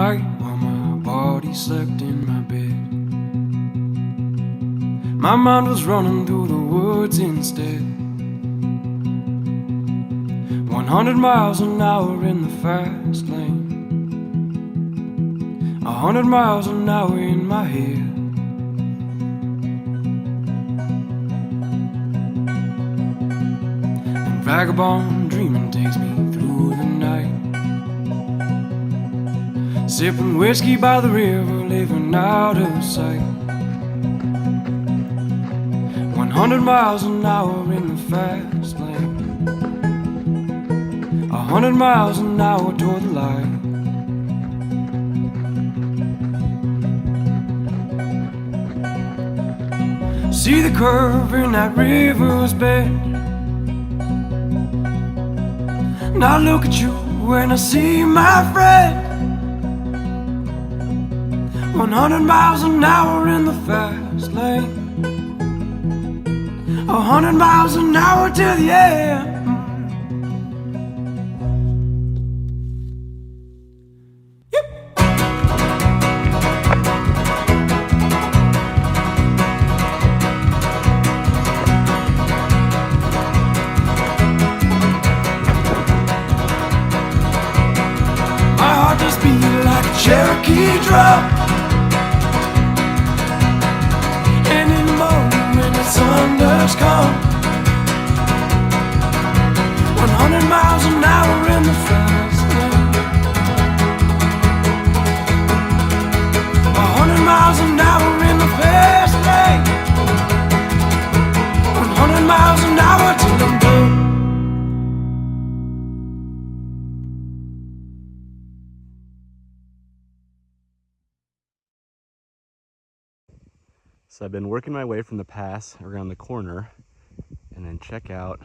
night while my body slept in my bed. My mind was running through the woods instead. 100 miles an hour in the fast lane, 100 miles an hour in my head. And vagabond dreaming takes me through the night, sipping whiskey by the river, living out of sight. 100 miles an hour in the fast lane, 100 miles an hour toward the light. See the curve in that river's bed, and I look at you when I see my friend. 100 miles an hour in the fast lane, 100 miles an hour to the end. My heart just beat like a Cherokee drum, and in the morning when the sun does come, 100 miles an hour in the fast lane, 100 miles an hour in the fast lane, 100 miles an hour till I'm done. So I've been working my way from the pass around the corner, and then check out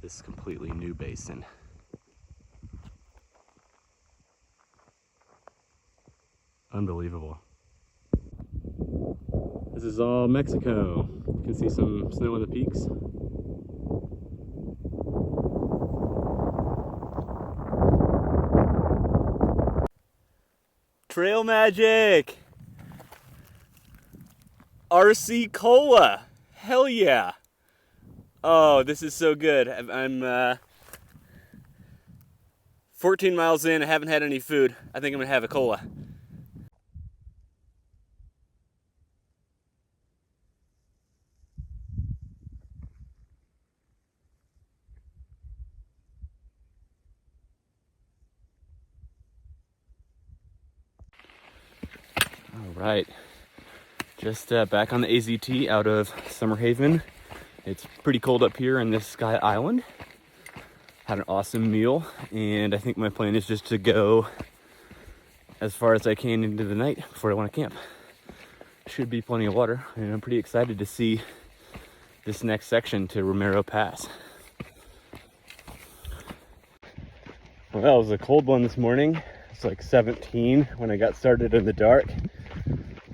this completely new basin. Unbelievable. This is all Mexico. You can see some snow on the peaks. Trail magic! RC Cola! Hell yeah! Oh, this is so good. I'm 14 miles in, I haven't had any food. I think I'm gonna have a cola. All right, just back on the AZT out of Summerhaven. It's pretty cold up here in this Sky Island. Had an awesome meal, and I think my plan is just to go as far as I can into the night before I want to camp. Should be plenty of water, and I'm pretty excited to see this next section to Romero Pass. Well, it was a cold one this morning. It's like 17 when I got started in the dark.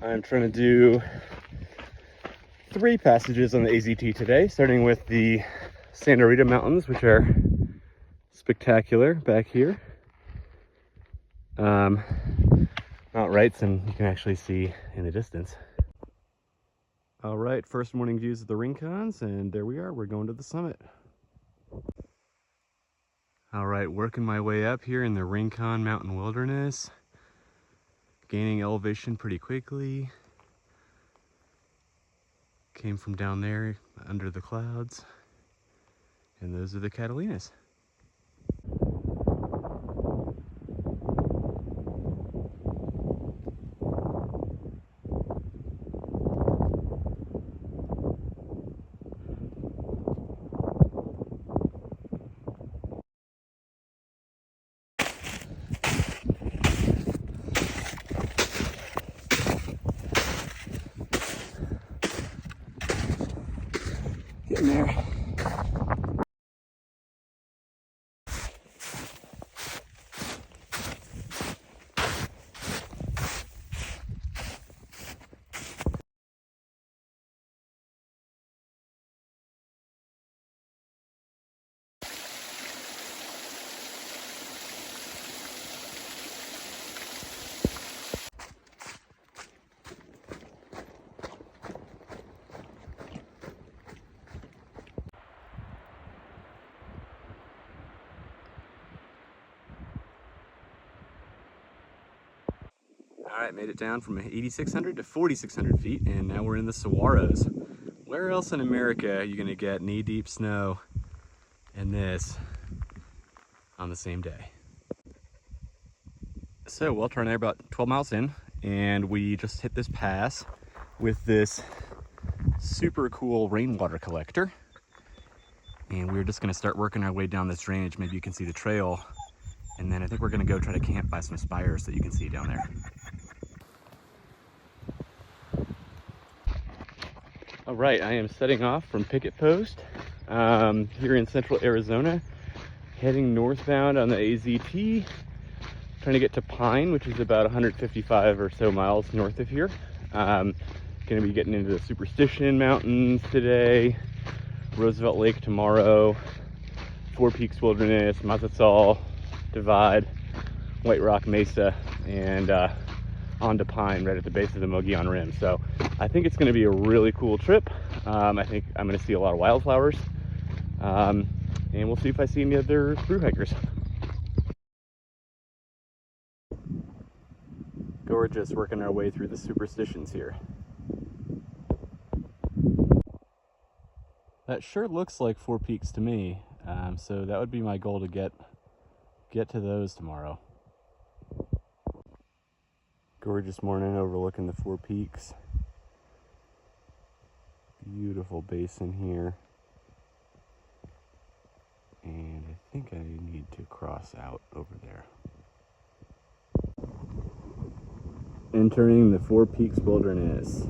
I'm trying to do 3 passages on the AZT today, starting with the Santa Rita Mountains, which are spectacular back here. Mount Wrights, and you can actually see in the distance. All right, first morning views of the Rincons, and there we are. We're going to the summit. All right, working my way up here in the Rincon Mountain Wilderness, gaining elevation pretty quickly. Came from down there under the clouds, and those are the Catalinas. Getting there. All right, made it down from 8,600 to 4,600 feet, and now we're in the Saguaros. Where else in America are you gonna get knee-deep snow and this on the same day? So, Walter and I are about 12 miles in, and we just hit this pass with this super cool rainwater collector. And we're just gonna start working our way down this drainage. Maybe you can see the trail. And then I think we're gonna go try to camp by some spires that you can see down there. All right, I am setting off from Picket Post here in central Arizona, heading northbound on the AZT, trying to get to Pine, which is about 155 or so miles north of here. Gonna be getting into the Superstition Mountains today, Roosevelt Lake tomorrow, Four Peaks Wilderness, Mazatzal Divide, White Rock Mesa, and on to Pine right at the base of the Mogollon Rim. So I think it's going to be a really cool trip. I think I'm going to see a lot of wildflowers, and we'll see if I see any other thru hikers. Gorgeous, working our way through the Superstitions here. That sure looks like Four Peaks to me, so that would be my goal to get to those tomorrow. Gorgeous morning overlooking the Four Peaks. Beautiful basin here. And I think I need to cross out over there. Entering the Four Peaks Wilderness.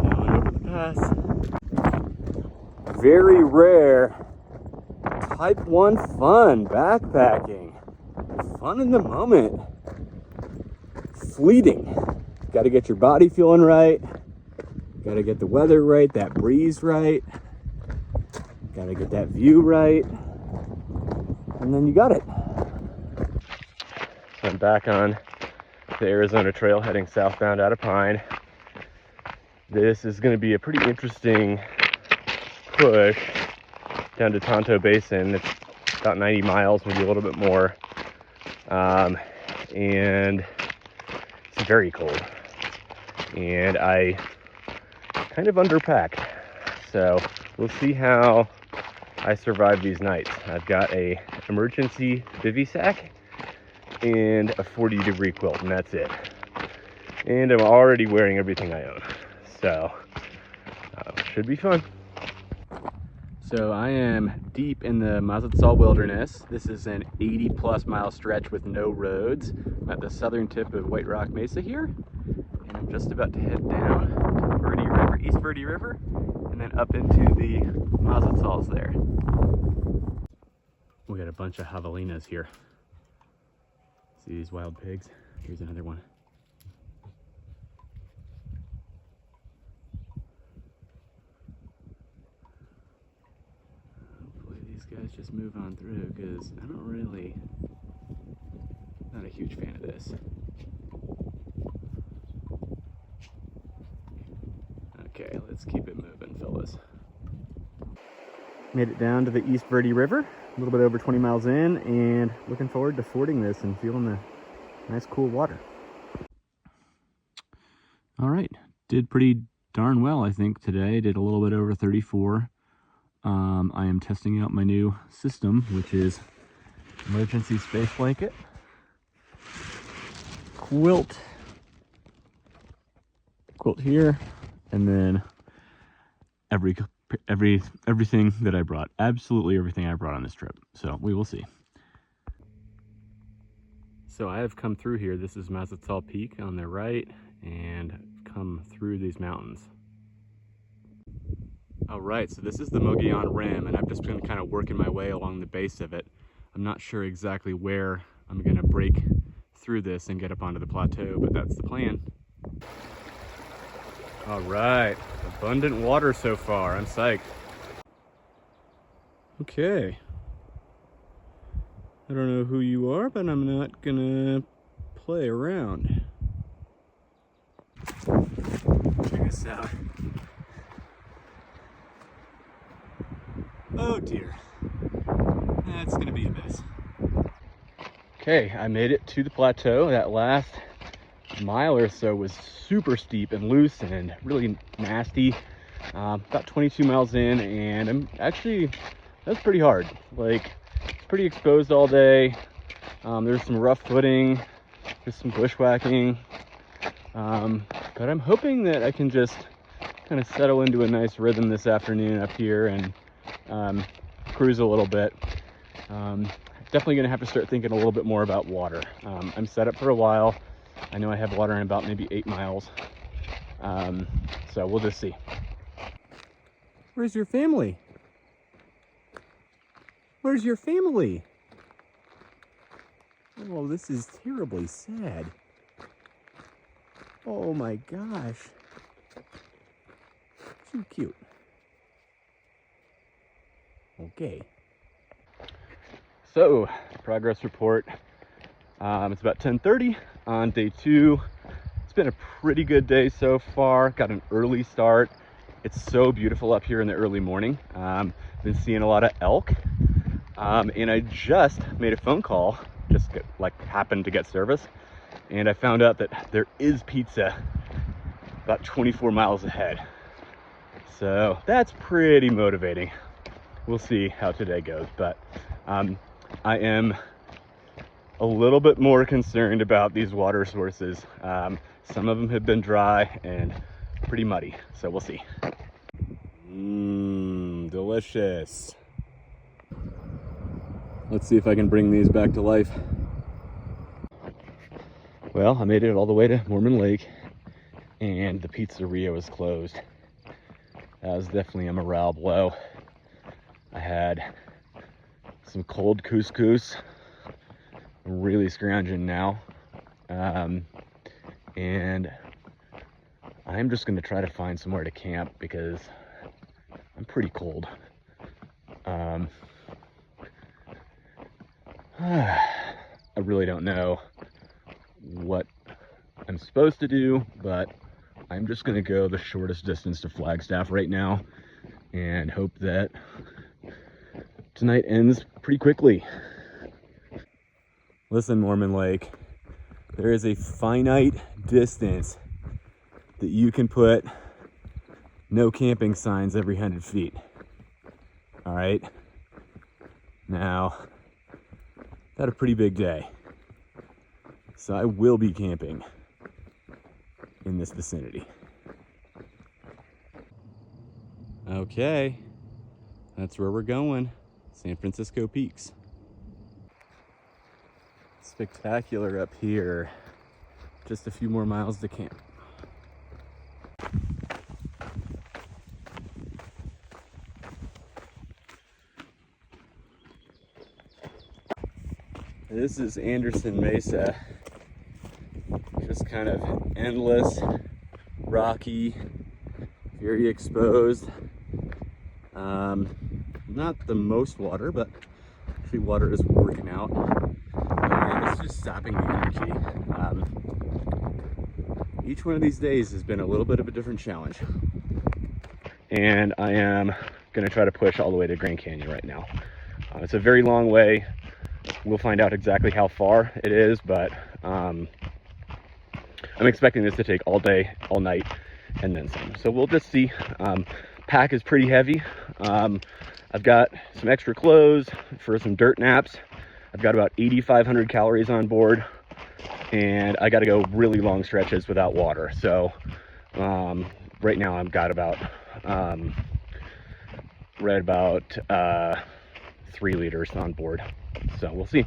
Down over the pass. Very rare type 1 fun backpacking. Fun in the moment. Fleeting. Got to get your body feeling right. Got to get the weather right, that breeze right. Got to get that view right. And then you got it. I'm back on the Arizona Trail heading southbound out of Pine. This is going to be a pretty interesting push down to Tonto Basin. It's about 90 miles, maybe a little bit more, and it's very cold, and I kind of underpacked, so we'll see how I survive these nights. I've got a emergency bivy sack and a 40-degree quilt, and that's it, and I'm already wearing everything I own, so should be fun. So I am deep in the Mazatzal Wilderness. This is an 80+ mile stretch with no roads. I'm at the southern tip of White Rock Mesa here, and I'm just about to head down to Verde River, East Verde River, and then up into the Mazatzals there. We got a bunch of javelinas here. See these wild pigs? Here's another one. Guys just move on through, because I don't really, not a huge fan of this. Okay, let's keep it moving, fellas. Made it down to the East Verde River, a little bit over 20 miles in, and looking forward to fording this and feeling the nice cool water. All right, did pretty darn well, I think, today. Did a little bit over 34. I am testing out my new system, which is emergency space blanket, quilt here, and then everything that I brought, absolutely everything I brought on this trip. So we will see. So I have come through here. This is Mazatzal Peak on the right, and come through these mountains. All right, so this is the Mogollon Rim, and I've just been kind of working my way along the base of it. I'm not sure exactly where I'm gonna break through this and get up onto the plateau, but that's the plan. All right, abundant water so far. I'm psyched. Okay. I don't know who you are, but I'm not gonna play around. Check this out. Oh dear. That's gonna be a mess. Okay, I made it to the plateau. That last mile or so was super steep and loose and really nasty. About 22 miles in, and I'm actually, that's pretty hard. Like, it's pretty exposed all day. There's some rough footing, there's some bushwhacking. But I'm hoping that I can just kind of settle into a nice rhythm this afternoon up here and cruise a little bit. Definitely gonna have to start thinking a little bit more about water. I'm set up for a while. I know I have water in about maybe 8 miles. So we'll just see. Where's your family? Where's your family? Oh, this is terribly sad. Oh my gosh. Too cute. Okay. So, progress report. It's about 10:30 on day 2. It's been a pretty good day so far. Got an early start. It's so beautiful up here in the early morning. Been seeing a lot of elk. And I just made a phone call, just happened to get service. And I found out that there is pizza about 24 miles ahead. So that's pretty motivating. We'll see how today goes, but I am a little bit more concerned about these water sources. Some of them have been dry and pretty muddy, so we'll see. Delicious. Let's see if I can bring these back to life. Well, I made it all the way to Mormon Lake, and the pizzeria was closed. That was definitely a morale blow. I had some cold couscous. I'm really scrounging now. And I'm just gonna try to find somewhere to camp because I'm pretty cold. I really don't know what I'm supposed to do, but I'm just gonna go the shortest distance to Flagstaff right now and hope that tonight ends pretty quickly. Listen, Mormon Lake, there is a finite distance that you can put no camping signs every 100 feet. All right. Now, I've had a pretty big day, so I will be camping in this vicinity. Okay, that's where we're going. San Francisco Peaks. Spectacular up here. Just a few more miles to camp. This is Anderson Mesa. Just kind of endless, rocky, very exposed. Not the most water, but actually water is working out. It's just sapping the energy. Each one of these days has been a little bit of a different challenge. And I am gonna try to push all the way to Grand Canyon right now. It's a very long way. We'll find out exactly how far it is, but I'm expecting this to take all day, all night, and then some. So we'll just see. Pack is pretty heavy. I've got some extra clothes for some dirt naps. I've got about 8,500 calories on board, and I got to go really long stretches without water. So right now I've got about 3 liters on board. So we'll see.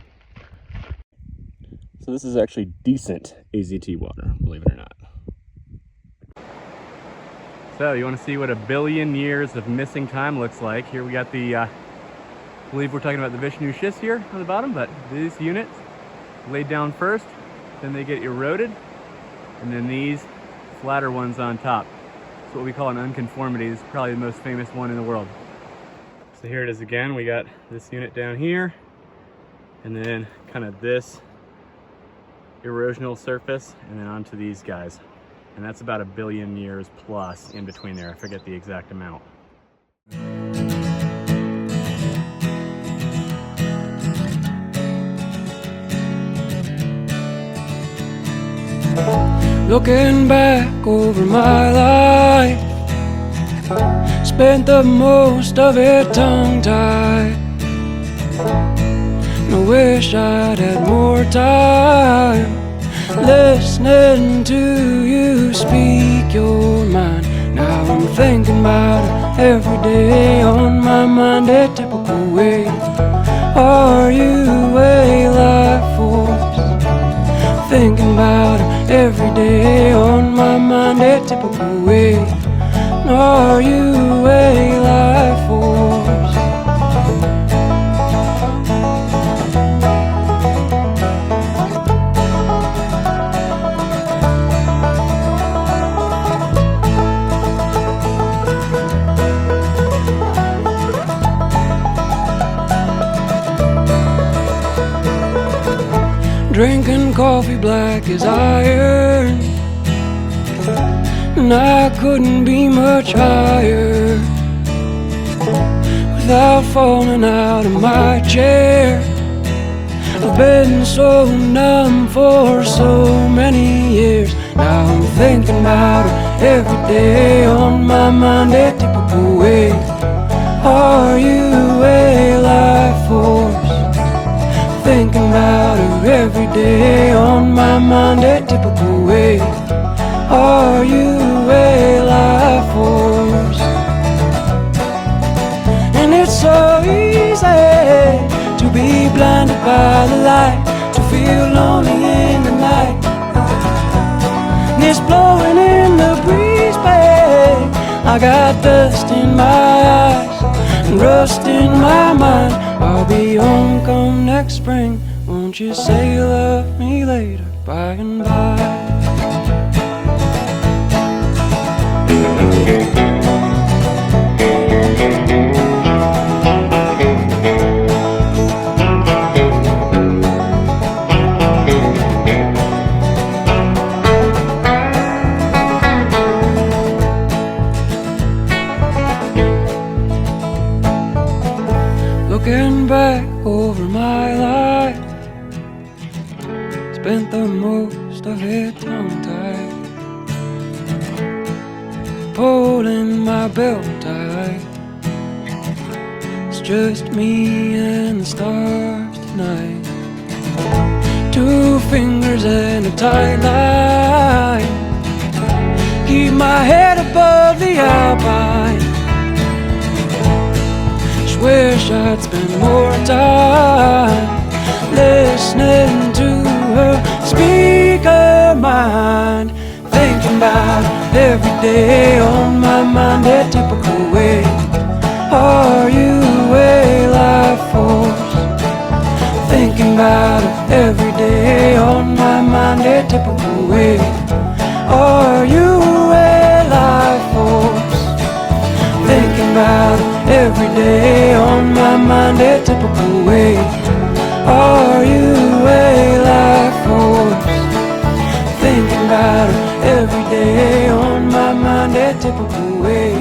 So this is actually decent AZT water, believe it or not. So you want to see what a billion years of missing time looks like? Here we got the, I believe we're talking about the Vishnu schist here on the bottom, but these units laid down first, then they get eroded, and then these flatter ones on top. It's what we call an unconformity. This is probably the most famous one in the world. So here it is again. We got this unit down here, and then kind of this erosional surface, and then onto these guys. And that's about 1 billion years plus in between there. I forget the exact amount. Looking back over my life, spent the most of it tongue-tied. And I wish I'd had more time listening to you speak your mind. Now I'm thinking about it every day, on my mind a typical way. Are you a life force? Thinking about it every day, on my mind a typical way. Are you a life force? Drinking coffee black as iron, and I couldn't be much higher without falling out of my chair. I've been so numb for so many years. Now I'm thinking about it every day, on my mind a typical way. Are you a life force? Thinking about her every day, on my mind a typical way. Are you a life force? And it's so easy to be blinded by the light, to feel lonely in the night. And it's blowing in the breeze, babe. I got dust in my eyes and rust in my mind. I'll be home come next spring. Won't you say you love me later, by and by? Looking back over my life, spent the most of it tongue-tied, pulling my belt tight. It's just me and the stars tonight. 2 fingers and a tight line, keep my head above the alpine. Wish I'd spend more time listening to her speak her mind. Thinking about it every day, on my mind a typical way. Are you a life force? Thinking about it every day, on my mind a typical way. Are you a life force? Thinking about it every day, on my mind a typical way. Are you a life force? Thinking about it every day, on my mind a typical way.